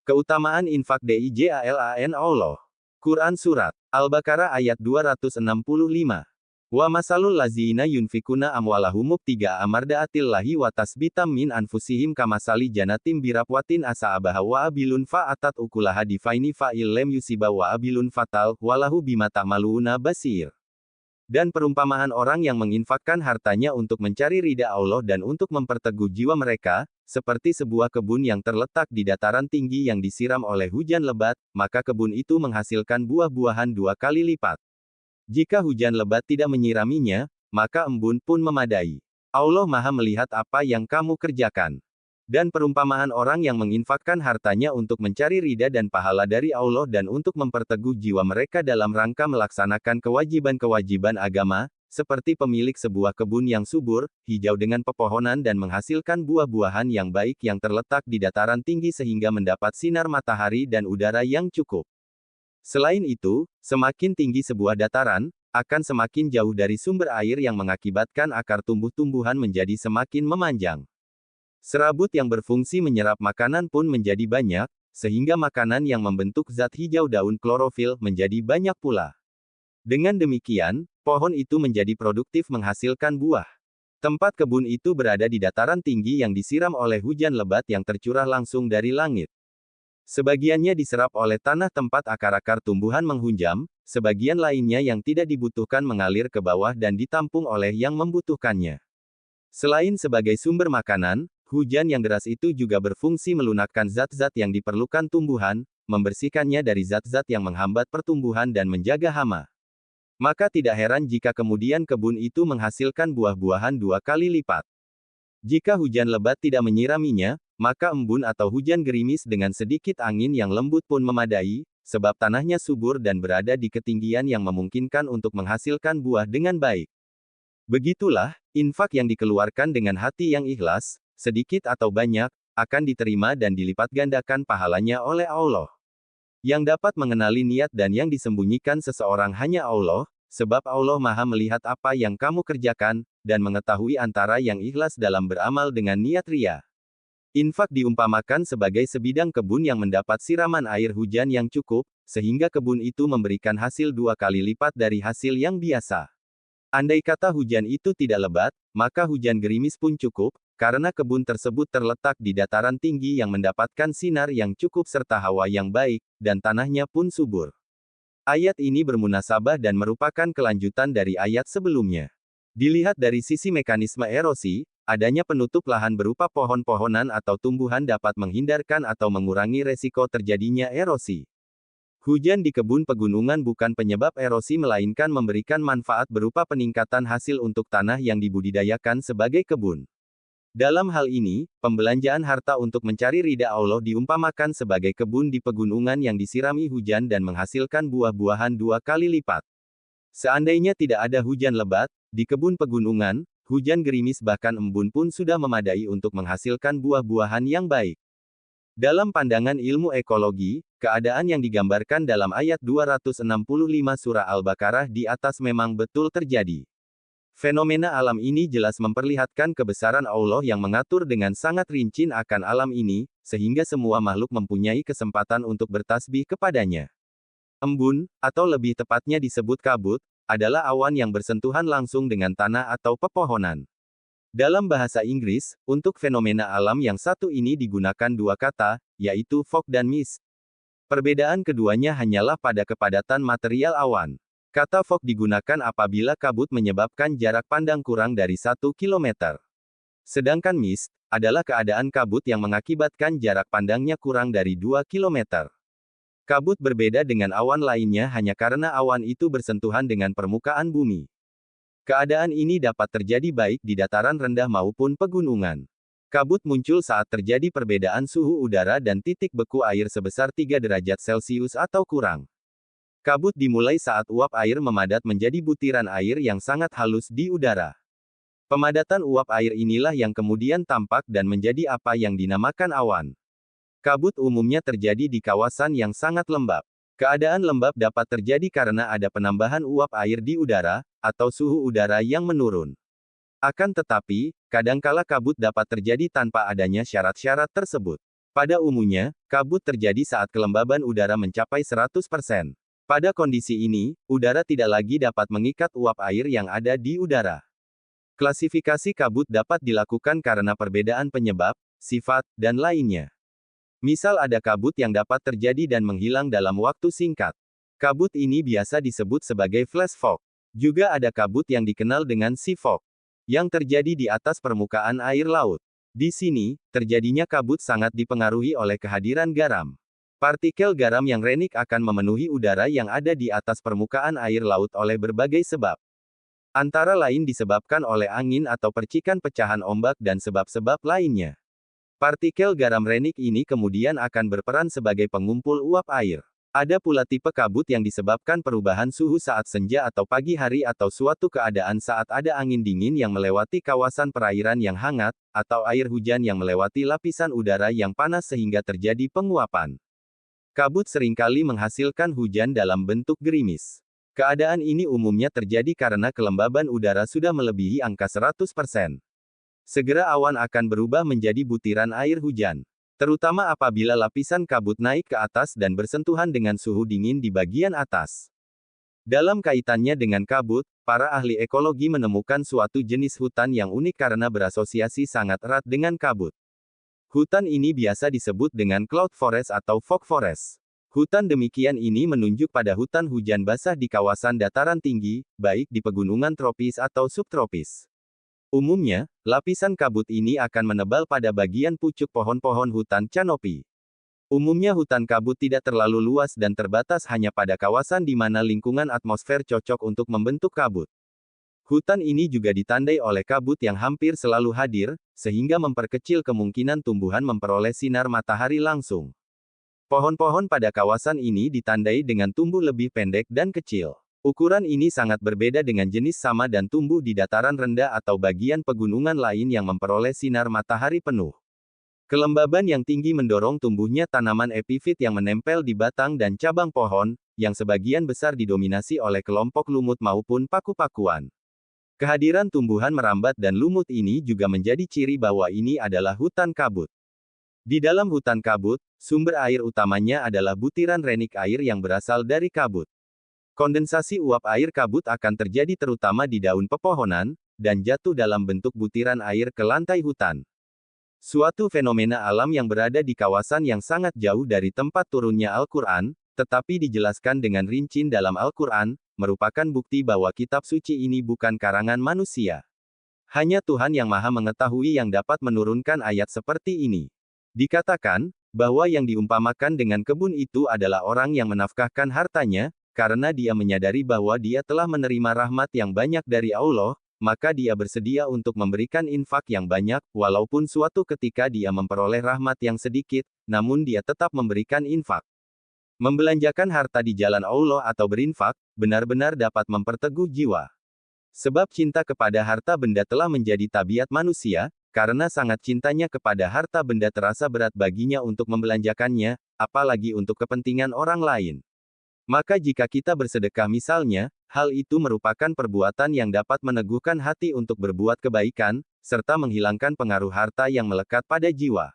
Keutamaan infak DIJALAN Allah. Quran Surat Al-Baqarah ayat 265. Wa masalul lazina yunfikuna amwalahum tiga amarda'atillahi wa tasbitam min anfusihim kamasali janatim birapwatin asa'abaha wa abilun fa'atat ukulaha difaini fa'il lem yusiba wa abilun fatal, walahu bima ta'maluna basir. Dan perumpamaan orang yang menginfakkan hartanya untuk mencari ridha Allah dan untuk memperteguh jiwa mereka, seperti sebuah kebun yang terletak di dataran tinggi yang disiram oleh hujan lebat, maka kebun itu menghasilkan buah-buahan 2 kali lipat. Jika hujan lebat tidak menyiraminya, maka embun pun memadai. Allah Maha melihat apa yang kamu kerjakan. Dan perumpamaan orang yang menginfakkan hartanya untuk mencari ridha dan pahala dari Allah dan untuk memperteguh jiwa mereka dalam rangka melaksanakan kewajiban-kewajiban agama, seperti pemilik sebuah kebun yang subur, hijau dengan pepohonan dan menghasilkan buah-buahan yang baik yang terletak di dataran tinggi sehingga mendapat sinar matahari dan udara yang cukup. Selain itu, semakin tinggi sebuah dataran, akan semakin jauh dari sumber air yang mengakibatkan akar tumbuh-tumbuhan menjadi semakin memanjang. Serabut yang berfungsi menyerap makanan pun menjadi banyak, sehingga makanan yang membentuk zat hijau daun klorofil menjadi banyak pula. Dengan demikian, pohon itu menjadi produktif menghasilkan buah. Tempat kebun itu berada di dataran tinggi yang disiram oleh hujan lebat yang tercurah langsung dari langit. Sebagiannya diserap oleh tanah tempat akar-akar tumbuhan menghunjam, sebagian lainnya yang tidak dibutuhkan mengalir ke bawah dan ditampung oleh yang membutuhkannya. Selain sebagai sumber makanan, hujan yang deras itu juga berfungsi melunakkan zat-zat yang diperlukan tumbuhan, membersihkannya dari zat-zat yang menghambat pertumbuhan dan menjaga hama. Maka tidak heran jika kemudian kebun itu menghasilkan buah-buahan 2 kali lipat. Jika hujan lebat tidak menyiraminya, maka embun atau hujan gerimis dengan sedikit angin yang lembut pun memadai, sebab tanahnya subur dan berada di ketinggian yang memungkinkan untuk menghasilkan buah dengan baik. Begitulah, infak yang dikeluarkan dengan hati yang ikhlas, sedikit atau banyak, akan diterima dan dilipat gandakan pahalanya oleh Allah. Yang dapat mengenali niat dan yang disembunyikan seseorang hanya Allah, sebab Allah Maha melihat apa yang kamu kerjakan, dan mengetahui antara yang ikhlas dalam beramal dengan niat ria. Infak diumpamakan sebagai sebidang kebun yang mendapat siraman air hujan yang cukup, sehingga kebun itu memberikan hasil 2 kali lipat dari hasil yang biasa. Andai kata hujan itu tidak lebat, maka hujan gerimis pun cukup, karena kebun tersebut terletak di dataran tinggi yang mendapatkan sinar yang cukup serta hawa yang baik, dan tanahnya pun subur. Ayat ini bermunasabah dan merupakan kelanjutan dari ayat sebelumnya. Dilihat dari sisi mekanisme erosi, adanya penutup lahan berupa pohon-pohonan atau tumbuhan dapat menghindarkan atau mengurangi resiko terjadinya erosi. Hujan di kebun pegunungan bukan penyebab erosi melainkan memberikan manfaat berupa peningkatan hasil untuk tanah yang dibudidayakan sebagai kebun. Dalam hal ini, pembelanjaan harta untuk mencari ridha Allah diumpamakan sebagai kebun di pegunungan yang disirami hujan dan menghasilkan buah-buahan 2 kali lipat. Seandainya tidak ada hujan lebat, di kebun pegunungan, hujan gerimis bahkan embun pun sudah memadai untuk menghasilkan buah-buahan yang baik. Dalam pandangan ilmu ekologi, keadaan yang digambarkan dalam ayat 265 surah Al-Baqarah di atas memang betul terjadi. Fenomena alam ini jelas memperlihatkan kebesaran Allah yang mengatur dengan sangat rinci akan alam ini, sehingga semua makhluk mempunyai kesempatan untuk bertasbih kepadanya. Embun, atau lebih tepatnya disebut kabut, adalah awan yang bersentuhan langsung dengan tanah atau pepohonan. Dalam bahasa Inggris, untuk fenomena alam yang satu ini digunakan 2 kata, yaitu fog dan mist. Perbedaan keduanya hanyalah pada kepadatan material awan. Kata fog digunakan apabila kabut menyebabkan jarak pandang kurang dari 1 km. Sedangkan mist adalah keadaan kabut yang mengakibatkan jarak pandangnya kurang dari 2 km. Kabut berbeda dengan awan lainnya hanya karena awan itu bersentuhan dengan permukaan bumi. Keadaan ini dapat terjadi baik di dataran rendah maupun pegunungan. Kabut muncul saat terjadi perbedaan suhu udara dan titik beku air sebesar 3 derajat Celcius atau kurang. Kabut dimulai saat uap air memadat menjadi butiran air yang sangat halus di udara. Pemadatan uap air inilah yang kemudian tampak dan menjadi apa yang dinamakan awan. Kabut umumnya terjadi di kawasan yang sangat lembab. Keadaan lembab dapat terjadi karena ada penambahan uap air di udara, atau suhu udara yang menurun. Akan tetapi, kadangkala kabut dapat terjadi tanpa adanya syarat-syarat tersebut. Pada umumnya, kabut terjadi saat kelembaban udara mencapai 100%. Pada kondisi ini, udara tidak lagi dapat mengikat uap air yang ada di udara. Klasifikasi kabut dapat dilakukan karena perbedaan penyebab, sifat, dan lainnya. Misal ada kabut yang dapat terjadi dan menghilang dalam waktu singkat. Kabut ini biasa disebut sebagai flash fog. Juga ada kabut yang dikenal dengan sea fog, yang terjadi di atas permukaan air laut. Di sini, terjadinya kabut sangat dipengaruhi oleh kehadiran garam. Partikel garam yang renik akan memenuhi udara yang ada di atas permukaan air laut oleh berbagai sebab. Antara lain disebabkan oleh angin atau percikan pecahan ombak dan sebab-sebab lainnya. Partikel garam renik ini kemudian akan berperan sebagai pengumpul uap air. Ada pula tipe kabut yang disebabkan perubahan suhu saat senja atau pagi hari atau suatu keadaan saat ada angin dingin yang melewati kawasan perairan yang hangat, atau air hujan yang melewati lapisan udara yang panas sehingga terjadi penguapan. Kabut seringkali menghasilkan hujan dalam bentuk gerimis. Keadaan ini umumnya terjadi karena kelembaban udara sudah melebihi angka 100%. Segera awan akan berubah menjadi butiran air hujan. Terutama apabila lapisan kabut naik ke atas dan bersentuhan dengan suhu dingin di bagian atas. Dalam kaitannya dengan kabut, para ahli ekologi menemukan suatu jenis hutan yang unik karena berasosiasi sangat erat dengan kabut. Hutan ini biasa disebut dengan cloud forest atau fog forest. Hutan demikian ini menunjuk pada hutan hujan basah di kawasan dataran tinggi, baik di pegunungan tropis atau subtropis. Umumnya, lapisan kabut ini akan menebal pada bagian pucuk pohon-pohon hutan kanopi. Umumnya hutan kabut tidak terlalu luas dan terbatas hanya pada kawasan di mana lingkungan atmosfer cocok untuk membentuk kabut. Hutan ini juga ditandai oleh kabut yang hampir selalu hadir, sehingga memperkecil kemungkinan tumbuhan memperoleh sinar matahari langsung. Pohon-pohon pada kawasan ini ditandai dengan tumbuh lebih pendek dan kecil. Ukuran ini sangat berbeda dengan jenis sama dan tumbuh di dataran rendah atau bagian pegunungan lain yang memperoleh sinar matahari penuh. Kelembaban yang tinggi mendorong tumbuhnya tanaman epifit yang menempel di batang dan cabang pohon, yang sebagian besar didominasi oleh kelompok lumut maupun paku-pakuan. Kehadiran tumbuhan merambat dan lumut ini juga menjadi ciri bahwa ini adalah hutan kabut. Di dalam hutan kabut, sumber air utamanya adalah butiran renik air yang berasal dari kabut. Kondensasi uap air kabut akan terjadi terutama di daun pepohonan, dan jatuh dalam bentuk butiran air ke lantai hutan. Suatu fenomena alam yang berada di kawasan yang sangat jauh dari tempat turunnya Al-Quran, tetapi dijelaskan dengan rinci dalam Al-Quran, merupakan bukti bahwa kitab suci ini bukan karangan manusia. Hanya Tuhan yang Maha Mengetahui yang dapat menurunkan ayat seperti ini. Dikatakan, bahwa yang diumpamakan dengan kebun itu adalah orang yang menafkahkan hartanya, karena dia menyadari bahwa dia telah menerima rahmat yang banyak dari Allah, maka dia bersedia untuk memberikan infak yang banyak, walaupun suatu ketika dia memperoleh rahmat yang sedikit, namun dia tetap memberikan infak. Membelanjakan harta di jalan Allah atau berinfak, benar-benar dapat memperteguh jiwa. Sebab cinta kepada harta benda telah menjadi tabiat manusia, karena sangat cintanya kepada harta benda terasa berat baginya untuk membelanjakannya, apalagi untuk kepentingan orang lain. Maka jika kita bersedekah misalnya, hal itu merupakan perbuatan yang dapat meneguhkan hati untuk berbuat kebaikan, serta menghilangkan pengaruh harta yang melekat pada jiwa.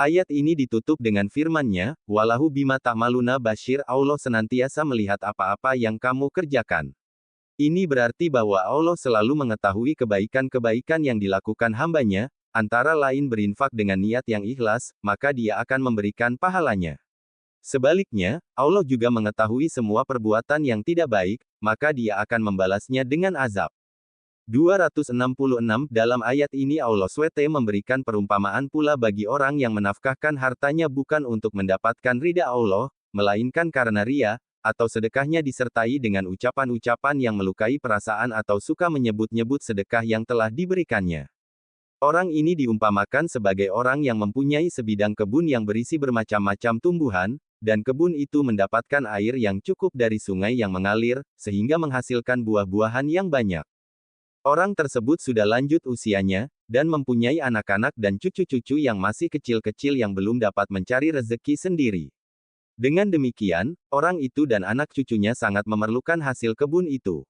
Ayat ini ditutup dengan firman-Nya, "Walahu bima ta'maluna basyir." Allah senantiasa melihat apa-apa yang kamu kerjakan. Ini berarti bahwa Allah selalu mengetahui kebaikan-kebaikan yang dilakukan hamba-Nya, antara lain berinfak dengan niat yang ikhlas, maka Dia akan memberikan pahalanya. Sebaliknya, Allah juga mengetahui semua perbuatan yang tidak baik, maka Dia akan membalasnya dengan azab. 266 Dalam ayat ini Allah SWT memberikan perumpamaan pula bagi orang yang menafkahkan hartanya bukan untuk mendapatkan ridha Allah, melainkan karena ria, atau sedekahnya disertai dengan ucapan-ucapan yang melukai perasaan atau suka menyebut-nyebut sedekah yang telah diberikannya. Orang ini diumpamakan sebagai orang yang mempunyai sebidang kebun yang berisi bermacam-macam tumbuhan, dan kebun itu mendapatkan air yang cukup dari sungai yang mengalir, sehingga menghasilkan buah-buahan yang banyak. Orang tersebut sudah lanjut usianya, dan mempunyai anak-anak dan cucu-cucu yang masih kecil-kecil yang belum dapat mencari rezeki sendiri. Dengan demikian, orang itu dan anak cucunya sangat memerlukan hasil kebun itu.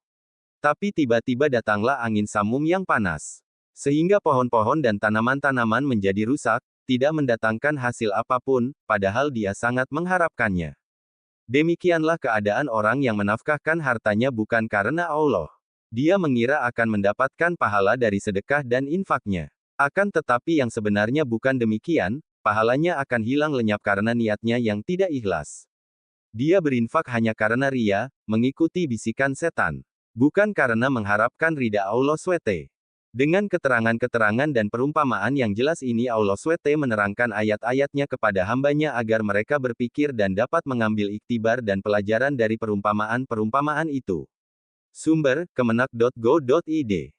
Tapi tiba-tiba datanglah angin samum yang panas. Sehingga pohon-pohon dan tanaman-tanaman menjadi rusak, tidak mendatangkan hasil apapun, padahal dia sangat mengharapkannya. Demikianlah keadaan orang yang menafkahkan hartanya bukan karena Allah. Dia mengira akan mendapatkan pahala dari sedekah dan infaknya. Akan tetapi yang sebenarnya bukan demikian, pahalanya akan hilang lenyap karena niatnya yang tidak ikhlas. Dia berinfak hanya karena ria, mengikuti bisikan setan. Bukan karena mengharapkan ridha Allah SWT. Dengan keterangan-keterangan dan perumpamaan yang jelas ini Allah SWT menerangkan ayat-ayatnya kepada hambanya agar mereka berpikir dan dapat mengambil iktibar dan pelajaran dari perumpamaan-perumpamaan itu. Sumber, kemenak.go.id